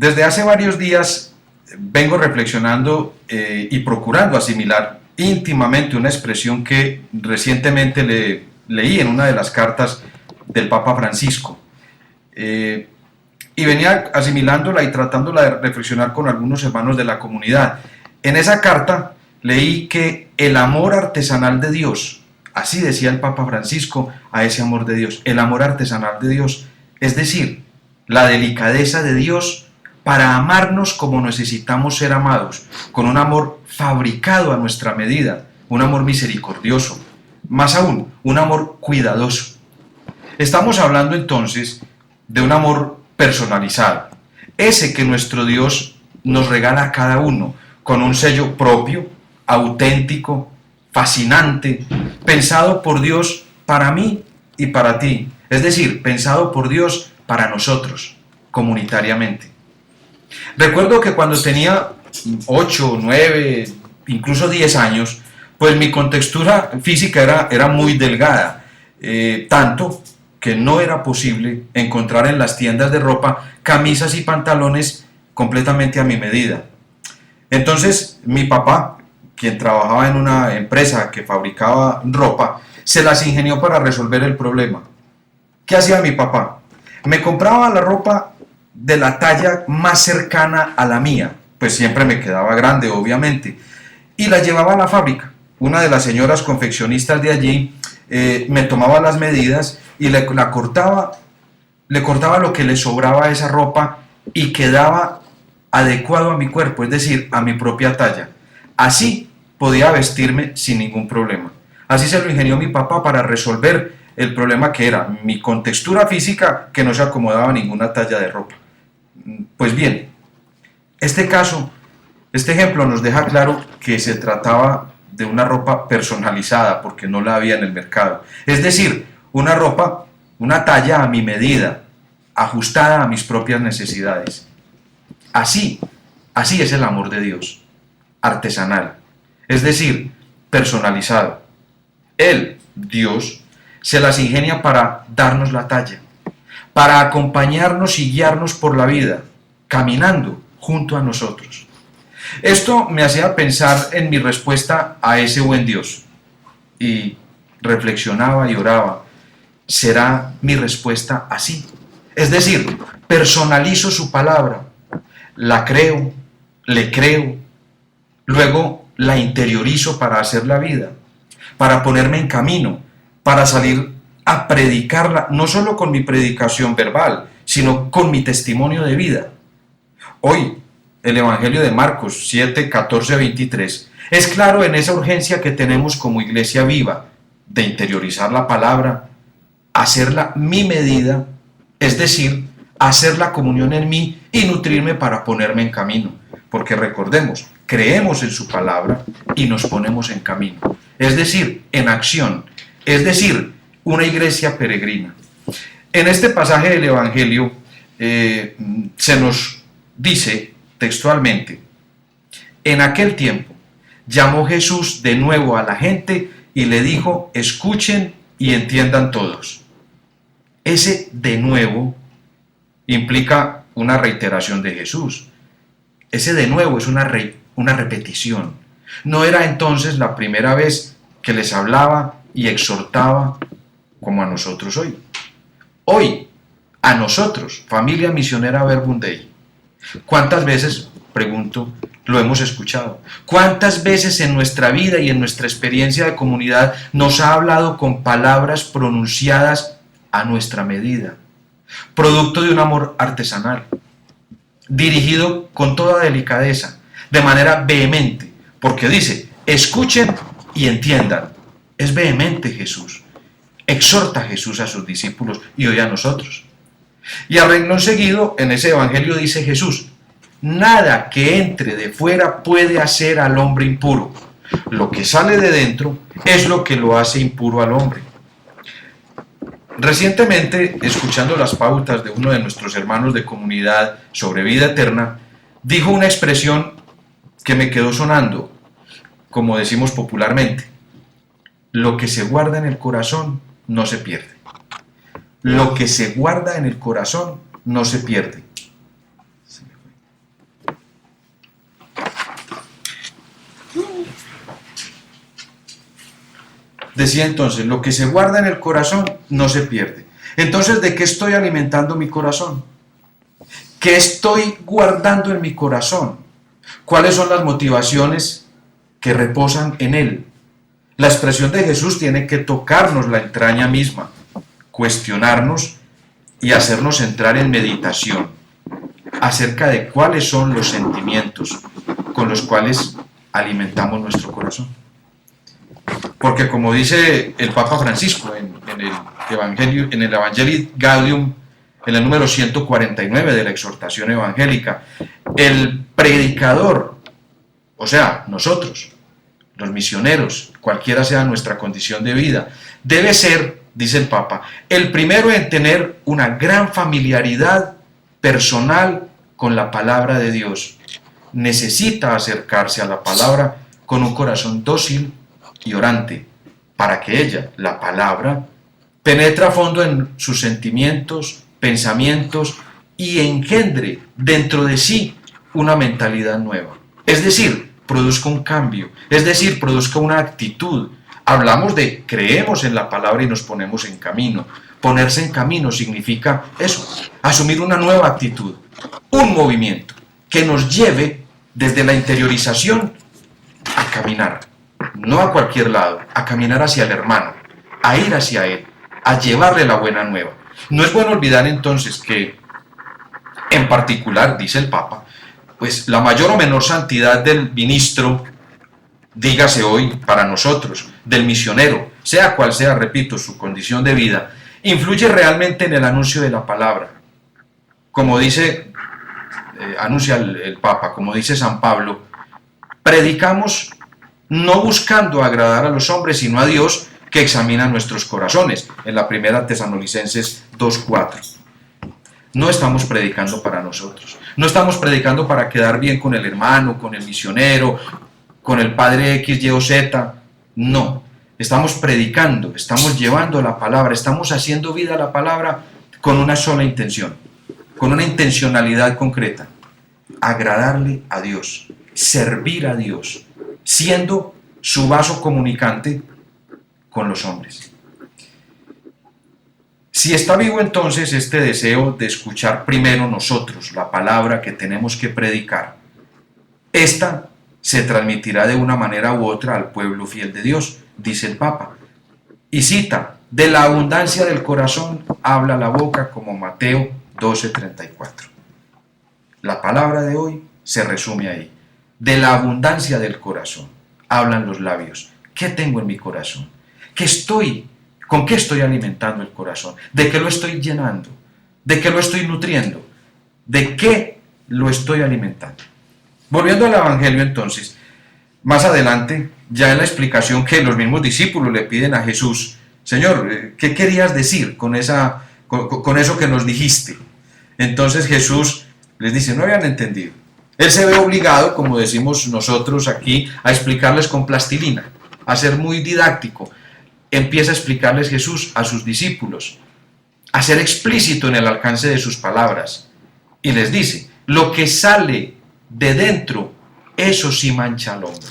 Desde hace varios días vengo reflexionando y procurando asimilar íntimamente una expresión que recientemente leí en una de las cartas del Papa Francisco. Y venía asimilándola y tratándola de reflexionar con algunos hermanos de la comunidad. En esa carta leí que el amor artesanal de Dios, así decía el Papa Francisco a ese amor de Dios, el amor artesanal de Dios, es decir, la delicadeza de Dios para amarnos como necesitamos ser amados, con un amor fabricado a nuestra medida, un amor misericordioso, más aún, un amor cuidadoso. Estamos hablando entonces de un amor personalizado, ese que nuestro Dios nos regala a cada uno, con un sello propio, auténtico, fascinante, pensado por Dios para mí y para ti, es decir, pensado por Dios para nosotros, comunitariamente. Recuerdo que cuando tenía 8, 9, incluso 10 años, pues mi contextura física era muy delgada, tanto que no era posible encontrar en las tiendas de ropa camisas y pantalones completamente a mi medida. Entonces mi papá, quien trabajaba en una empresa que fabricaba ropa, se las ingenió para resolver el problema. ¿Qué hacía mi papá? Me compraba la ropa de la talla más cercana a la mía, pues siempre me quedaba grande, obviamente, y la llevaba a la fábrica. Una de las señoras confeccionistas de allí me tomaba las medidas y le cortaba lo que le sobraba a esa ropa y quedaba adecuado a mi cuerpo, es decir, a mi propia talla. Así podía vestirme sin ningún problema. Así se lo ingenió mi papá para resolver el problema que era mi contextura física, que no se acomodaba a ninguna talla de ropa. Pues bien, este ejemplo nos deja claro que se trataba de una ropa personalizada, porque no la había en el mercado. Es decir, una ropa, una talla a mi medida, ajustada a mis propias necesidades. Así es el amor de Dios, artesanal, es decir, personalizado. Él, Dios, se las ingenia para darnos la talla, para acompañarnos y guiarnos por la vida, caminando junto a nosotros. Esto me hacía pensar en mi respuesta a ese buen Dios y reflexionaba y oraba. ¿Será mi respuesta así? Es decir, personalizo su palabra, la creo, le creo, luego la interiorizo para hacer la vida, para ponerme en camino, para salir a predicarla, no solo con mi predicación verbal, sino con mi testimonio de vida. Hoy, el Evangelio de Marcos 7, 14 a 23 es claro en esa urgencia que tenemos como iglesia viva de interiorizar la palabra, hacerla mi medida, es decir, hacer la comunión en mí y nutrirme para ponerme en camino. Porque recordemos, creemos en su palabra y nos ponemos en camino. Es decir, en acción. Es decir, una iglesia peregrina. En este pasaje del Evangelio se nos dice textualmente: en aquel tiempo llamó Jesús de nuevo a la gente y le dijo: escuchen y entiendan todos. Ese de nuevo implica una reiteración de Jesús. Ese de nuevo es una repetición. No era entonces la primera vez que les hablaba y exhortaba como a nosotros hoy. Hoy, a nosotros, familia misionera Verbum Dei, ¿cuántas veces, pregunto, lo hemos escuchado? ¿Cuántas veces en nuestra vida y en nuestra experiencia de comunidad nos ha hablado con palabras pronunciadas a nuestra medida, producto de un amor artesanal, dirigido con toda delicadeza, de manera vehemente, porque dice: escuchen y entiendan? Es vehemente Jesús, exhorta Jesús a sus discípulos y hoy a nosotros. Y a renglón seguido, en ese evangelio dice Jesús: nada que entre de fuera puede hacer al hombre impuro. Lo que sale de dentro es lo que lo hace impuro al hombre. Recientemente, escuchando las pautas de uno de nuestros hermanos de comunidad sobre vida eterna, dijo una expresión que me quedó sonando, como decimos popularmente: lo que se guarda en el corazón no se pierde. Lo que se guarda en el corazón no se pierde. Decía entonces, lo que se guarda en el corazón no se pierde. Entonces, ¿de qué estoy alimentando mi corazón? ¿Qué estoy guardando en mi corazón? ¿Cuáles son las motivaciones que reposan en él? La expresión de Jesús tiene que tocarnos la entraña misma, cuestionarnos y hacernos entrar en meditación acerca de cuáles son los sentimientos con los cuales alimentamos nuestro corazón. Porque como dice el Papa Francisco en el Evangelii Gaudium, en el número 149 de la exhortación evangélica, el predicador, o sea, nosotros, los misioneros, cualquiera sea nuestra condición de vida, debe ser, dice el Papa, el primero en tener una gran familiaridad personal con la palabra de Dios. Necesita acercarse a la palabra con un corazón dócil y orante, para que ella, la palabra, penetre a fondo en sus sentimientos, pensamientos y engendre dentro de sí una mentalidad nueva. Es decir, produzca un cambio, es decir, produzca una actitud. Hablamos de creemos en la palabra y nos ponemos en camino. Ponerse en camino significa eso, asumir una nueva actitud, un movimiento que nos lleve desde la interiorización a caminar, no a cualquier lado, a caminar hacia el hermano, a ir hacia él, a llevarle la buena nueva. No es bueno olvidar entonces que, en particular, dice el Papa, pues la mayor o menor santidad del ministro, dígase hoy para nosotros, del misionero, sea cual sea, repito, su condición de vida, influye realmente en el anuncio de la palabra. Como dice, anuncia el Papa, como dice San Pablo, predicamos no buscando agradar a los hombres, sino a Dios, que examina nuestros corazones, en la primera Tesalonicenses 2:4. No estamos predicando para nosotros, no estamos predicando para quedar bien con el hermano, con el misionero, con el padre X, Y o Z, no, estamos predicando, estamos llevando la palabra, estamos haciendo vida a la palabra con una sola intención, con una intencionalidad concreta, agradarle a Dios, servir a Dios, siendo su vaso comunicante con los hombres. Si está vivo entonces este deseo de escuchar primero nosotros la palabra que tenemos que predicar, esta se transmitirá de una manera u otra al pueblo fiel de Dios, dice el Papa. Y cita, de la abundancia del corazón habla la boca, como Mateo 12:34. La palabra de hoy se resume ahí. De la abundancia del corazón hablan los labios. ¿Qué tengo en mi corazón? ¿Con qué estoy alimentando el corazón? ¿De qué lo estoy llenando? ¿De qué lo estoy nutriendo? ¿De qué lo estoy alimentando? Volviendo al Evangelio entonces, más adelante, ya en la explicación que los mismos discípulos le piden a Jesús, Señor, ¿qué querías decir con eso que nos dijiste? Entonces Jesús les dice, no habían entendido. Él se ve obligado, como decimos nosotros aquí, a explicarles con plastilina, a ser muy didáctico. Empieza a explicarles Jesús a sus discípulos, a ser explícito en el alcance de sus palabras. Y les dice, lo que sale de dentro, eso sí mancha al hombre.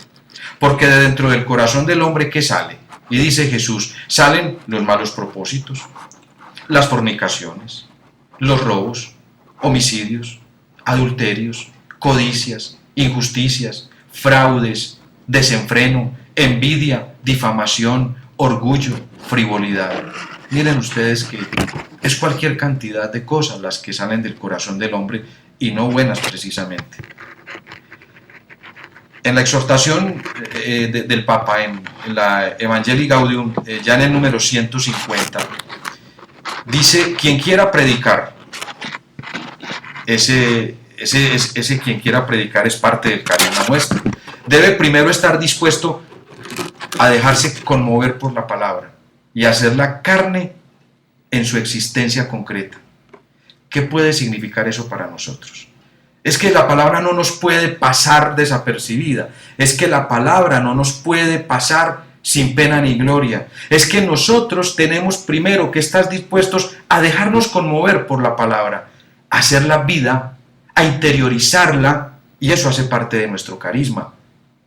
Porque de dentro del corazón del hombre, ¿qué sale? Y dice Jesús, salen los malos propósitos, las fornicaciones, los robos, homicidios, adulterios, codicias, injusticias, fraudes, desenfreno, envidia, difamación, orgullo, frivolidad. Miren ustedes que es cualquier cantidad de cosas las que salen del corazón del hombre y no buenas precisamente. En la exhortación del Papa, en la Evangelii Gaudium, ya en el número 150, dice, quien quiera predicar, ese quien quiera predicar es parte del carisma nuestro, debe primero estar dispuesto a dejarse conmover por la palabra y hacerla carne en su existencia concreta. ¿Qué puede significar eso para nosotros? Es que la palabra no nos puede pasar desapercibida, es que la palabra no nos puede pasar sin pena ni gloria, es que nosotros tenemos primero que estar dispuestos a dejarnos conmover por la palabra, a hacerla vida, a interiorizarla, y eso hace parte de nuestro carisma,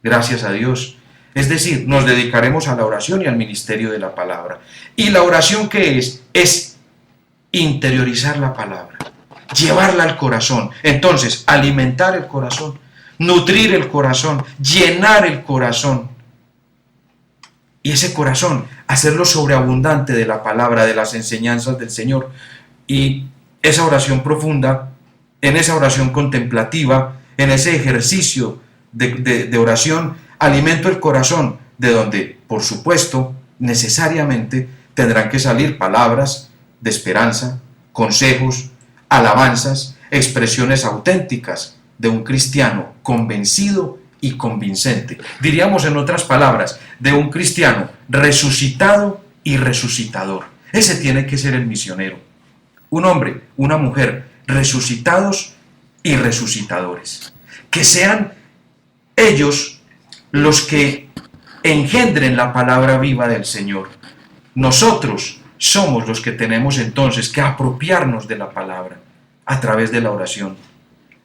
gracias a Dios. Es decir, nos dedicaremos a la oración y al ministerio de la palabra. ¿Y la oración qué es? Es interiorizar la palabra, llevarla al corazón. Entonces, alimentar el corazón, nutrir el corazón, llenar el corazón. Y ese corazón, hacerlo sobreabundante de la palabra, de las enseñanzas del Señor. Y esa oración profunda, en esa oración contemplativa, en ese ejercicio de oración, alimento el corazón, de donde, por supuesto, necesariamente tendrán que salir palabras de esperanza, consejos, alabanzas, expresiones auténticas de un cristiano convencido y convincente. Diríamos en otras palabras, de un cristiano resucitado y resucitador. Ese tiene que ser el misionero. Un hombre, una mujer, resucitados y resucitadores. Que sean ellos los que engendren la palabra viva del Señor. Nosotros somos los que tenemos entonces que apropiarnos de la palabra a través de la oración,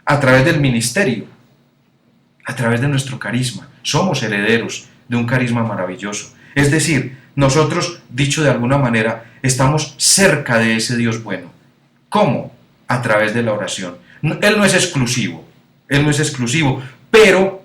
a través del ministerio, a través de nuestro carisma. Somos herederos de un carisma maravilloso. Es decir, nosotros, dicho de alguna manera, estamos cerca de ese Dios bueno. ¿Cómo? A través de la oración. Él no es exclusivo, pero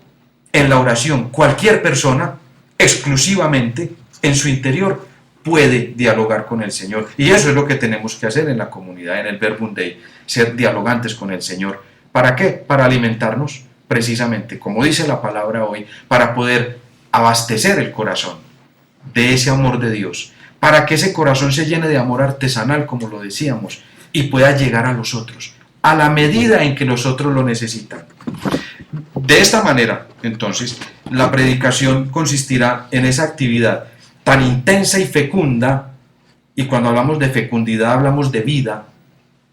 en la oración cualquier persona, exclusivamente en su interior, puede dialogar con el Señor. Y eso es lo que tenemos que hacer en la comunidad, en el Verbum Dei, ser dialogantes con el Señor. ¿Para qué? Para alimentarnos, precisamente, como dice la palabra hoy, para poder abastecer el corazón de ese amor de Dios, para que ese corazón se llene de amor artesanal, como lo decíamos, y pueda llegar a los otros, a la medida en que los otros lo necesitan. De esta manera, entonces, la predicación consistirá en esa actividad tan intensa y fecunda, y cuando hablamos de fecundidad hablamos de vida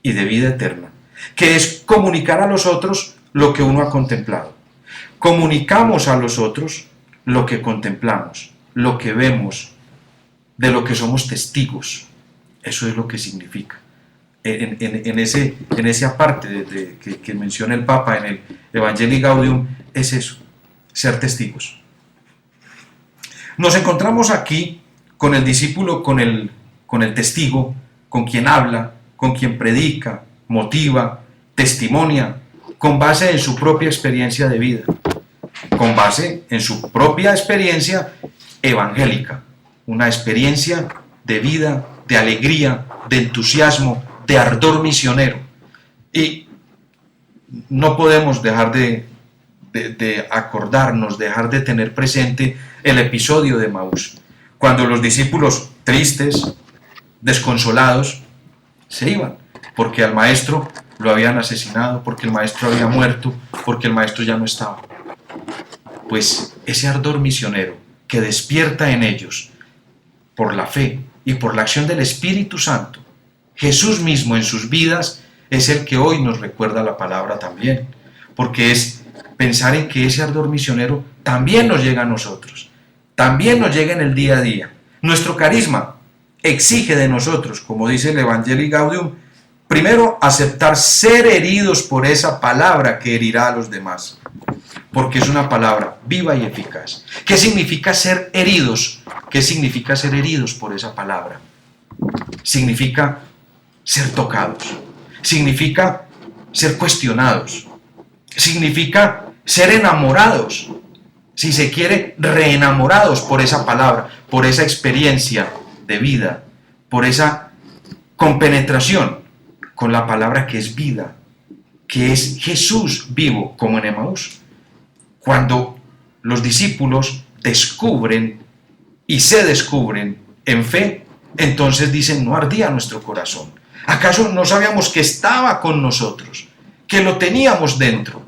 y de vida eterna, que es comunicar a los otros lo que uno ha contemplado. Comunicamos a los otros lo que contemplamos, lo que vemos, de lo que somos testigos. Eso es lo que significa. En esa parte que menciona el Papa en el Evangelii Gaudium, es eso, ser testigos. Nos encontramos aquí con el discípulo, con el testigo, con quien habla, con quien predica, motiva, testimonia, con base en su propia experiencia de vida, con base en su propia experiencia evangélica, una experiencia de vida, de alegría, de entusiasmo, de ardor misionero. Y no podemos dejar de acordarnos, dejar de tener presente el episodio de Emaús, cuando los discípulos, tristes, desconsolados, se iban, porque al maestro lo habían asesinado, porque el maestro había muerto, porque el maestro ya no estaba. Pues ese ardor misionero que despierta en ellos por la fe y por la acción del Espíritu Santo, Jesús mismo en sus vidas, es el que hoy nos recuerda la palabra también, porque es pensar en que ese ardor misionero también nos llega a nosotros, también nos llega en el día a día. Nuestro carisma exige de nosotros, como dice el Evangelii Gaudium, primero aceptar ser heridos por esa palabra que herirá a los demás, porque es una palabra viva y eficaz. ¿Qué significa ser heridos? ¿Qué significa ser heridos por esa palabra? Significa ser tocados, significa ser cuestionados, significa ser enamorados, si se quiere, reenamorados por esa palabra, por esa experiencia de vida, por esa compenetración con la palabra que es vida, que es Jesús vivo, como en Emaús. Cuando los discípulos descubren y se descubren en fe, entonces dicen, no ardía nuestro corazón. ¿Acaso no sabíamos que estaba con nosotros, que lo teníamos dentro,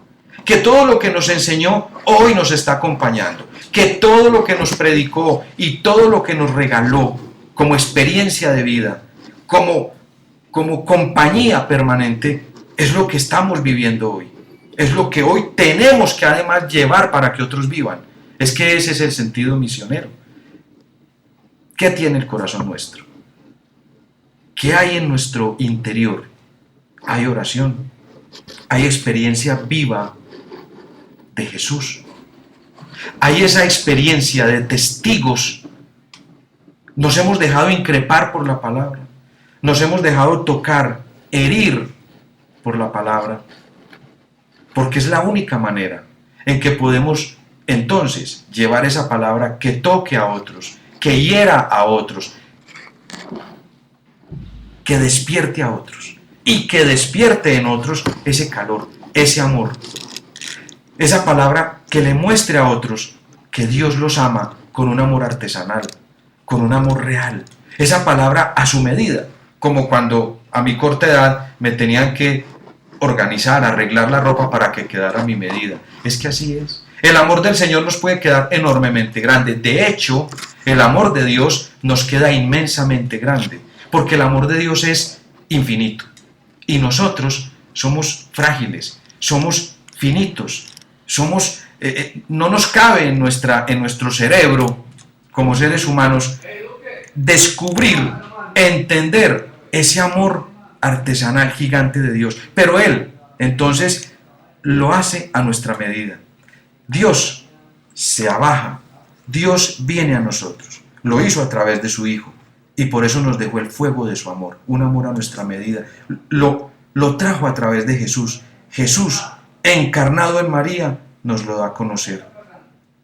que todo lo que nos enseñó hoy nos está acompañando, que todo lo que nos predicó y todo lo que nos regaló como experiencia de vida, como compañía permanente, es lo que estamos viviendo hoy? Es lo que hoy tenemos que además llevar para que otros vivan. Es que ese es el sentido misionero. ¿Qué tiene el corazón nuestro? ¿Qué hay en nuestro interior? Hay oración, hay experiencia viva de Jesús. Hay esa experiencia de testigos. Nos hemos dejado increpar por la palabra. Nos hemos dejado tocar, herir por la palabra. Porque es la única manera en que podemos entonces llevar esa palabra que toque a otros, que hiera a otros, que despierte a otros y que despierte en otros ese calor, ese amor. Esa palabra que le muestre a otros que Dios los ama con un amor artesanal, con un amor real. Esa palabra a su medida, como cuando a mi corta edad me tenían que organizar, arreglar la ropa para que quedara a mi medida. Es que así es. El amor del Señor nos puede quedar enormemente grande. De hecho, el amor de Dios nos queda inmensamente grande, porque el amor de Dios es infinito. Y nosotros somos frágiles, somos finitos, no nos cabe en nuestro cerebro, como seres humanos, descubrir, entender ese amor artesanal gigante de Dios. Pero Él, entonces, lo hace a nuestra medida. Dios se abaja, Dios viene a nosotros, lo hizo a través de su Hijo, y por eso nos dejó el fuego de su amor, un amor a nuestra medida. Lo trajo a través de Jesús. Jesús, encarnado en María, nos lo da a conocer.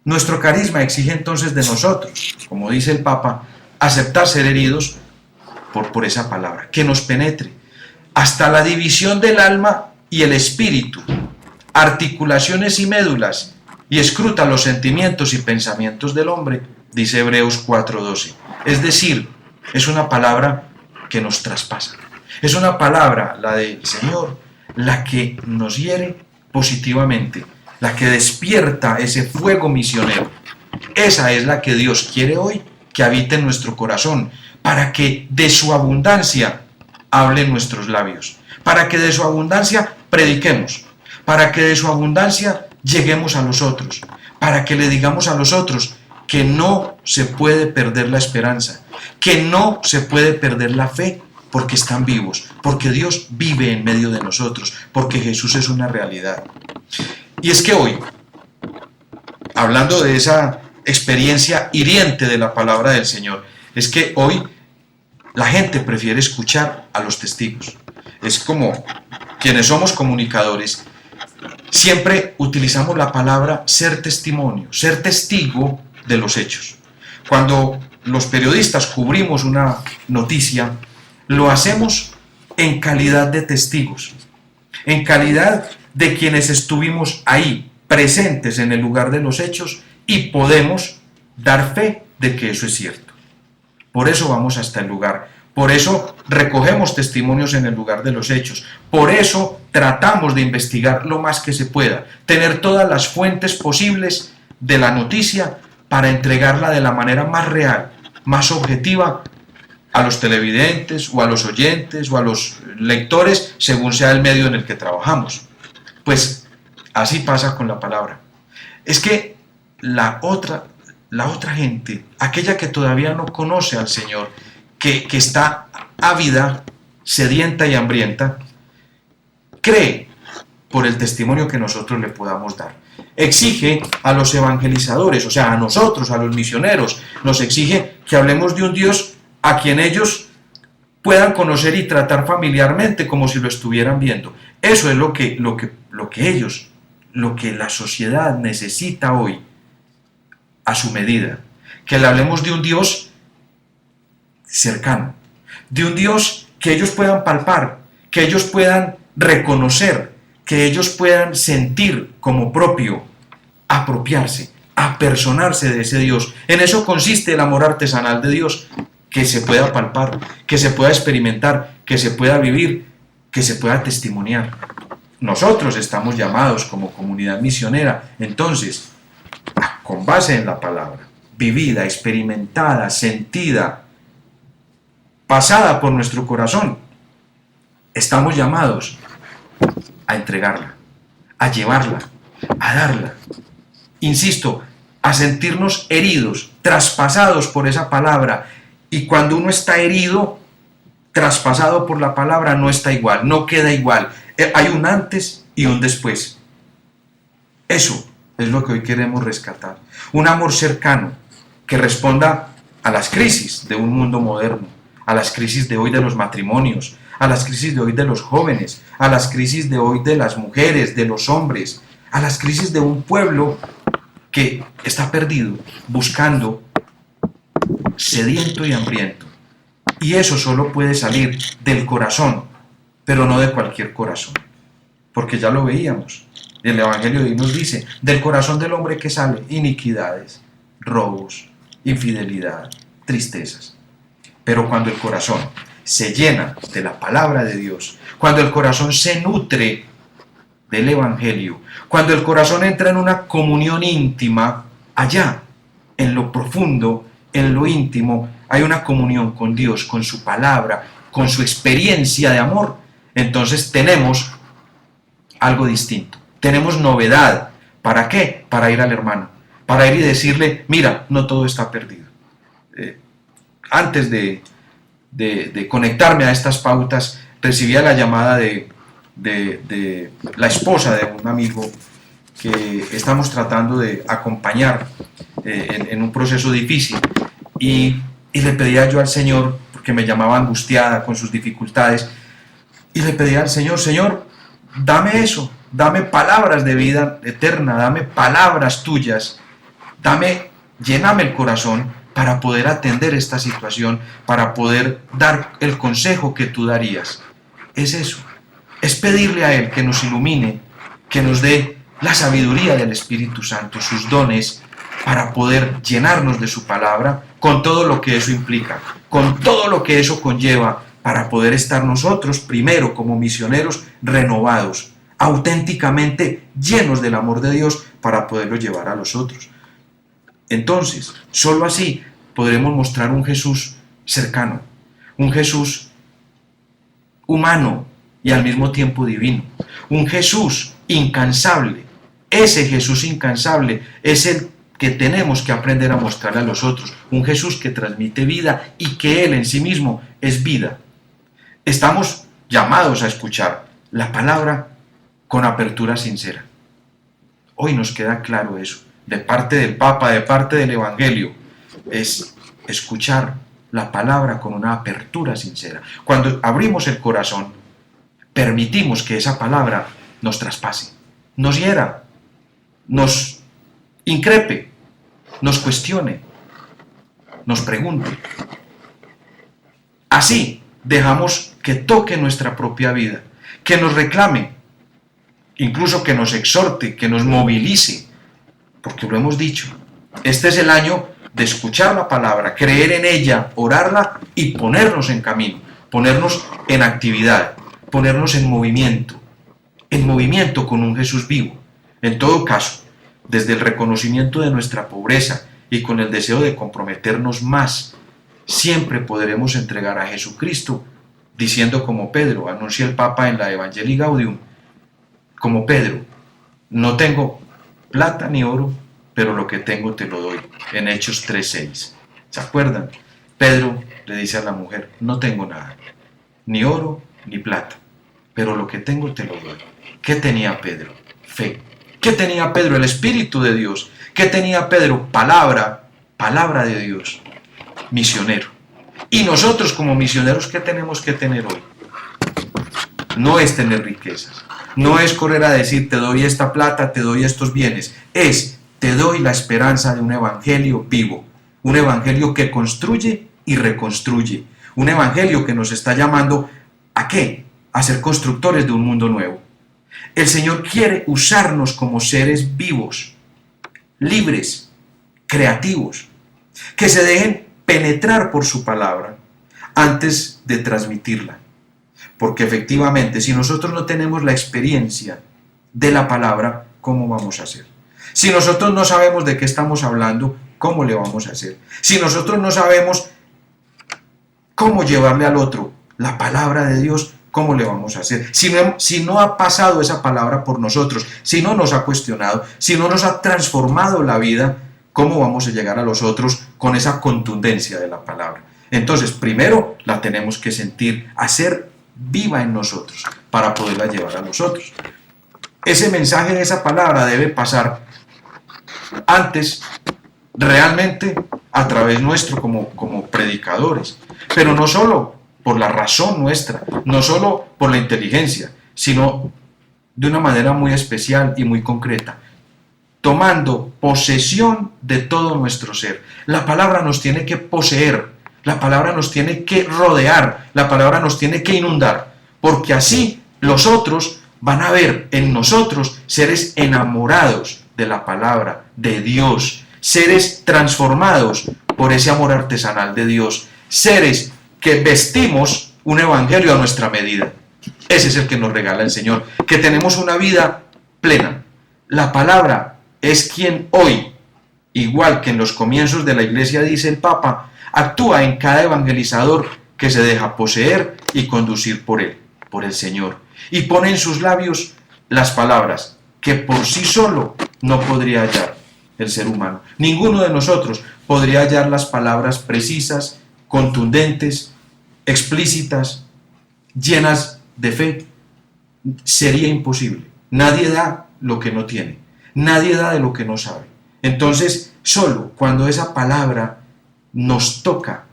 Nuestro carisma exige entonces de nosotros, como dice el Papa, aceptar ser heridos por esa palabra, que nos penetre hasta la división del alma y el espíritu, articulaciones y médulas, y escruta los sentimientos y pensamientos del hombre, dice Hebreos 4:12. Es decir, es una palabra que nos traspasa. Es una palabra, la del Señor, la que nos hiere positivamente, la que despierta ese fuego misionero. Esa es la que Dios quiere hoy que habite en nuestro corazón, para que de su abundancia hablen nuestros labios, para que de su abundancia prediquemos, para que de su abundancia lleguemos a los otros, para que le digamos a los otros que no se puede perder la esperanza, que no se puede perder la fe, porque están vivos, porque Dios vive en medio de nosotros, porque Jesús es una realidad. Y es que hoy, hablando de esa experiencia hiriente de la palabra del Señor, es que hoy la gente prefiere escuchar a los testigos. Es como quienes somos comunicadores, siempre utilizamos la palabra ser testimonio, ser testigo de los hechos. Cuando los periodistas cubrimos una noticia, lo hacemos en calidad de testigos, en calidad de quienes estuvimos ahí, presentes en el lugar de los hechos, y podemos dar fe de que eso es cierto. Por eso vamos hasta el lugar, por eso recogemos testimonios en el lugar de los hechos, por eso tratamos de investigar lo más que se pueda, tener todas las fuentes posibles de la noticia para entregarla de la manera más real, más objetiva a los televidentes o a los oyentes o a los lectores, según sea el medio en el que trabajamos. Pues así pasa con la palabra. Es que la otra gente, aquella que todavía no conoce al Señor, que está ávida, sedienta y hambrienta, cree por el testimonio que nosotros le podamos dar. Exige a los evangelizadores, o sea, a nosotros, a los misioneros, nos exige que hablemos de un Dios a quien ellos puedan conocer y tratar familiarmente como si lo estuvieran viendo. Eso es lo que la sociedad necesita hoy, a su medida. Que le hablemos de un Dios cercano, de un Dios que ellos puedan palpar, que ellos puedan reconocer, que ellos puedan sentir como propio, apropiarse, apersonarse de ese Dios. En eso consiste el amor artesanal de Dios, que se pueda palpar, que se pueda experimentar, que se pueda vivir, que se pueda testimoniar. Nosotros estamos llamados como comunidad misionera, entonces, con base en la palabra, vivida, experimentada, sentida, pasada por nuestro corazón, estamos llamados a entregarla, a llevarla, a darla. Insisto, a sentirnos heridos, traspasados por esa palabra. Y cuando uno está herido, traspasado por la palabra, no está igual, no queda igual. Hay un antes y un después. Eso Es lo que hoy queremos rescatar. Un amor cercano que responda a las crisis de un mundo moderno, a las crisis de hoy de los matrimonios, a las crisis de hoy de los jóvenes, a las crisis de hoy de las mujeres, de los hombres, a las crisis de un pueblo que está perdido, buscando, sediento y hambriento. Y eso solo puede salir del corazón, pero no de cualquier corazón. Porque ya lo veíamos. El Evangelio de hoy nos dice, del corazón del hombre que sale iniquidades, robos, infidelidad, tristezas. Pero cuando el corazón se llena de la palabra de Dios, cuando el corazón se nutre del Evangelio, cuando el corazón entra en una comunión íntima, allá, en lo profundo, en lo íntimo, hay una comunión con Dios, con su palabra, con su experiencia de amor, entonces tenemos algo distinto, tenemos novedad. ¿Para qué? Para ir al hermano, para ir y decirle, mira, no todo está perdido. Antes de conectarme a estas pautas, recibía la llamada de la esposa de un amigo que estamos tratando de acompañar en un proceso difícil, y le pedía yo al Señor, porque me llamaba angustiada con sus dificultades, y le pedía al Señor, Señor, dame eso, dame palabras de vida eterna, dame palabras tuyas, lléname el corazón para poder atender esta situación, para poder dar el consejo que tú darías. Es eso, es pedirle a Él que nos ilumine, que nos dé la sabiduría del Espíritu Santo, sus dones, para poder llenarnos de su palabra, con todo lo que eso implica, con todo lo que eso conlleva, para poder estar nosotros primero como misioneros renovados, auténticamente llenos del amor de Dios, para poderlo llevar a los otros. Entonces, solo así podremos mostrar un Jesús cercano, un Jesús humano y al mismo tiempo divino, un Jesús incansable. Ese Jesús incansable es el que tenemos que aprender a mostrarle a los otros, un Jesús que transmite vida y que Él en sí mismo es vida. Estamos llamados a escuchar la palabra con apertura sincera. Hoy nos queda claro eso, de parte del Papa, de parte del Evangelio, es escuchar la palabra con una apertura sincera. Cuando abrimos el corazón, permitimos que esa palabra nos traspase, nos hiera, nos increpe, nos cuestione, nos pregunte. Así dejamos que toque nuestra propia vida, que nos reclame, incluso que nos exhorte, que nos movilice, porque lo hemos dicho, este es el año de escuchar la palabra, creer en ella, orarla y ponernos en camino, ponernos en actividad, ponernos en movimiento con un Jesús vivo. En todo caso, desde el reconocimiento de nuestra pobreza y con el deseo de comprometernos más, siempre podremos entregar a Jesucristo, diciendo como Pedro, anuncia el Papa en la Evangelii Gaudium, como Pedro, no tengo plata ni oro, pero lo que tengo te lo doy, en Hechos 3:6. ¿Se acuerdan? Pedro le dice a la mujer, no tengo nada, ni oro ni plata, pero lo que tengo te lo doy. ¿Qué tenía Pedro? Fe. ¿Qué tenía Pedro? El Espíritu de Dios. ¿Qué tenía Pedro? Palabra de Dios. Misionero. Y nosotros como misioneros, ¿qué tenemos que tener hoy? No es tener riquezas, no es correr a decir, te doy esta plata, te doy estos bienes, es, te doy la esperanza de un evangelio vivo, un evangelio que construye y reconstruye, un evangelio que nos está llamando ¿a qué? A ser constructores de un mundo nuevo. El Señor quiere usarnos como seres vivos, libres, creativos, que se dejen penetrar por su palabra antes de transmitirla. Porque efectivamente, si nosotros no tenemos la experiencia de la palabra, ¿cómo vamos a hacer? Si nosotros no sabemos de qué estamos hablando, ¿cómo le vamos a hacer? Si nosotros no sabemos cómo llevarle al otro la palabra de Dios, ¿cómo le vamos a hacer? Si no ha pasado esa palabra por nosotros, si no nos ha cuestionado, si no nos ha transformado la vida, ¿cómo vamos a llegar a los otros con esa contundencia de la palabra? Entonces, primero la tenemos que sentir, hacer viva en nosotros para poderla llevar a los otros. Ese mensaje de esa palabra debe pasar antes realmente a través nuestro como predicadores, pero no solo por la razón nuestra, no solo por la inteligencia, sino de una manera muy especial y muy concreta, tomando posesión de todo nuestro ser. La palabra nos tiene que poseer, la palabra nos tiene que rodear, la palabra nos tiene que inundar, porque así los otros van a ver en nosotros seres enamorados de la palabra de Dios, seres transformados por ese amor artesanal de Dios, seres que vestimos un evangelio a nuestra medida. Ese es el que nos regala el Señor, que tenemos una vida plena. La palabra es quien hoy, igual que en los comienzos de la iglesia dice el Papa, actúa en cada evangelizador que se deja poseer y conducir por él, por el Señor, y pone en sus labios las palabras que por sí solo no podría hallar el ser humano. Ninguno de nosotros podría hallar las palabras precisas, contundentes, explícitas, llenas de fe. Sería imposible. Nadie da lo que no tiene. Nadie da de lo que no sabe. Entonces, solo cuando esa palabra nos toca,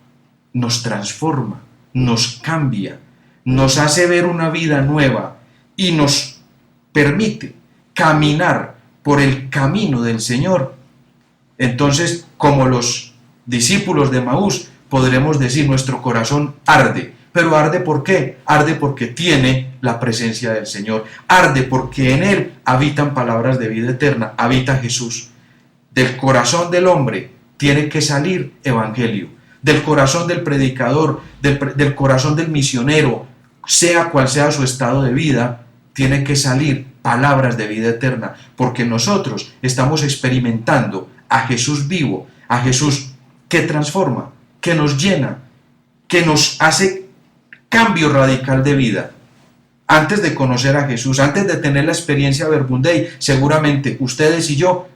nos transforma, nos cambia, nos hace ver una vida nueva y nos permite caminar por el camino del Señor, entonces, como los discípulos de Emaús, podremos decir nuestro corazón arde. ¿Pero arde por qué? Arde porque tiene la presencia del Señor. Arde porque en Él habitan palabras de vida eterna, habita Jesús. Del corazón del hombre tiene que salir evangelio. Del corazón del predicador, del corazón del misionero, sea cual sea su estado de vida, tiene que salir palabras de vida eterna, porque nosotros estamos experimentando a Jesús vivo, a Jesús que transforma, que nos llena, que nos hace cambio radical de vida. Antes de conocer a Jesús, antes de tener la experiencia Verbum Dei, seguramente ustedes y yo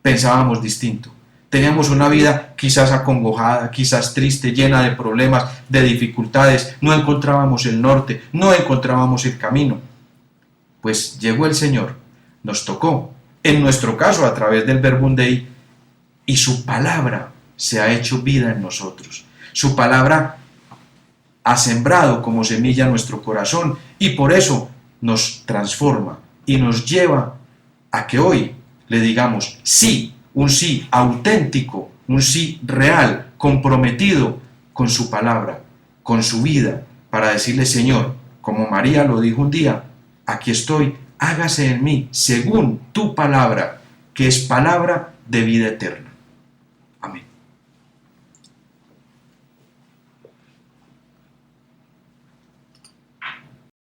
pensábamos distinto. Teníamos una vida quizás acongojada, quizás triste, llena de problemas, de dificultades, no encontrábamos el norte, no encontrábamos el camino. Pues llegó el Señor, nos tocó, en nuestro caso a través del Verbum Dei, y su palabra se ha hecho vida en nosotros. Su palabra ha sembrado como semilla nuestro corazón y por eso nos transforma y nos lleva a que hoy le digamos sí, un sí auténtico, un sí real, comprometido con su palabra, con su vida, para decirle: Señor, como María lo dijo un día, aquí estoy, hágase en mí según tu palabra, que es palabra de vida eterna. Amén.